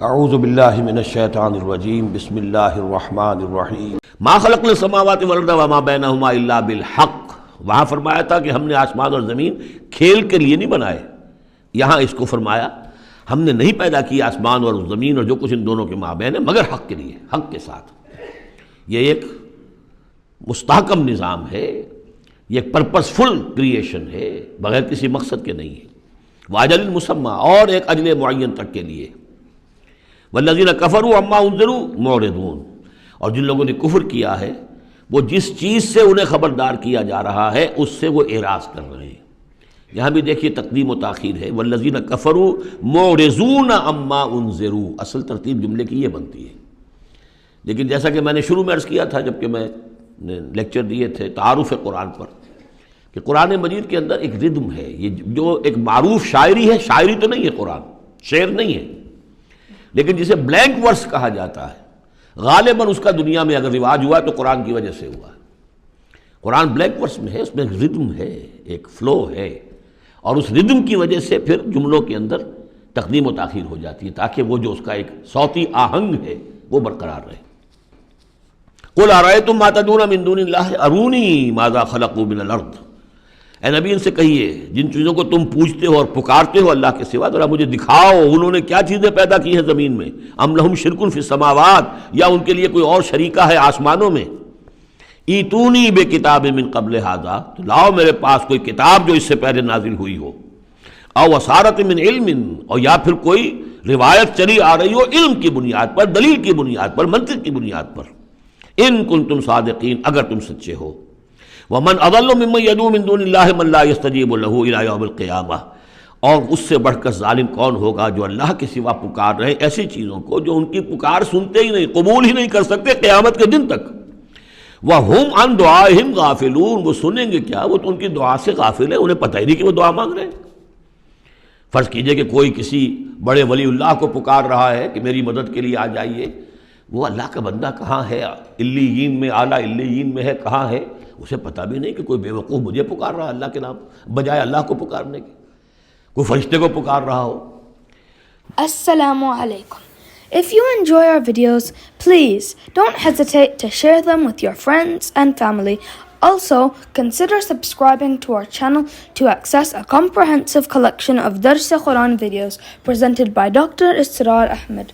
اعوذ باللہ من الشیطان الرجیم بسم اللہ الرحمن الرحیم ما خلقنا السماوات والارض وما بینہما الا بالحق. وہاں فرمایا تھا کہ ہم نے آسمان اور زمین کھیل کے لیے نہیں بنائے. یہاں اس کو فرمایا ہم نے نہیں پیدا کی آسمان اور زمین اور جو کچھ ان دونوں کے مابین ہے مگر حق کے لیے، حق کے ساتھ. یہ ایک مستحکم نظام ہے، یہ ایک پرپسفل کریشن ہے، بغیر کسی مقصد کے نہیں ہے. واجل مسمى، اور ایک اجل معین تک کے لیے. والذین کفروا عما انذروا معرضون، اور جن لوگوں نے کفر کیا ہے وہ جس چیز سے انہیں خبردار کیا جا رہا ہے اس سے وہ اعراض کر رہے ہیں. یہاں بھی دیکھیے تقدیم و تاخیر ہے. والذین کفروا معرضون عما انذروا، اصل ترتیب جملے کی یہ بنتی ہے. لیکن جیسا کہ میں نے شروع میں عرض کیا تھا جبکہ میں نے لیکچر دیے تھے تعارف قرآن پر، کہ قرآن مجید کے اندر ایک ردم ہے. یہ جو ایک معروف شاعری ہے، شاعری تو نہیں ہے، قرآن شعر نہیں ہے، لیکن جسے بلینک ورس کہا جاتا ہے. غالباً اس کا دنیا میں اگر رواج ہوا تو قرآن کی وجہ سے ہوا ہے. قرآن بلینک ورس میں ہے، اس میں ایک ردم ہے، ایک فلو ہے، اور اس ردم کی وجہ سے پھر جملوں کے اندر تقدیم و تاخیر ہو جاتی ہے تاکہ وہ جو اس کا ایک صوتی آہنگ ہے وہ برقرار رہے. قل ارأیتم ما تدعون من دون اللہ ارونی ماذا خلقوا من الارض. اے نبی ان سے کہیے جن چیزوں کو تم پوچھتے ہو اور پکارتے ہو اللہ کے سوا، ذرا مجھے دکھاؤ انہوں نے کیا چیزیں پیدا کی ہیں زمین میں. ام لہم شرک فی السماوات، یا ان کے لیے کوئی اور شریکہ ہے آسمانوں میں. ایتونی بے کتاب من قبل ھذا، تو لاؤ میرے پاس کوئی کتاب جو اس سے پہلے نازل ہوئی ہو. او اثارۃ من علم، اور یا پھر کوئی روایت چلی آ رہی ہو علم کی بنیاد پر، دلیل کی بنیاد پر، منطق کی بنیاد پر. ان کنتم صادقین، اگر تم سچے ہو. ومن اضل ممن يدعو من دون اللہ من لا يستجیب له الى یوم القیامہ، اور اس سے بڑھ کر ظالم کون ہوگا جو اللہ کے سوا پکار رہے ایسی چیزوں کو جو ان کی پکار سنتے ہی نہیں، قبول ہی نہیں کر سکتے قیامت کے دن تک. وَهُمْ عَنْ دُعَائِهِمْ غَافِلُونَ، وہ سنیں گے کیا، وہ تو ان کی دعا سے غافل ہے، انہیں پتہ ہی نہیں کہ وہ دعا مانگ رہے ہیں. فرض کیجئے کہ کوئی کسی بڑے ولی اللہ کو پکار رہا ہے کہ میری مدد کے لیے آ جائیے. وہ اللہ کا بندہ کہاں ہے، علیین میں، اعلیٰ علیین میں ہے، کہاں ہے، اسے پتہ بھی نہیں کہ کوئی بے وقوف مجھے پکار رہا ہے اللہ کے نام بجائے اللہ کو پکارنے کے، کوئی فرشتے کو پکار رہا ہو. Assalamu alaikum. If you enjoy our videos, please don't hesitate to share them with your friends and family. Also, consider subscribing to our channel to access a comprehensive collection of Dars Quran videos presented by Dr. Israr Ahmed.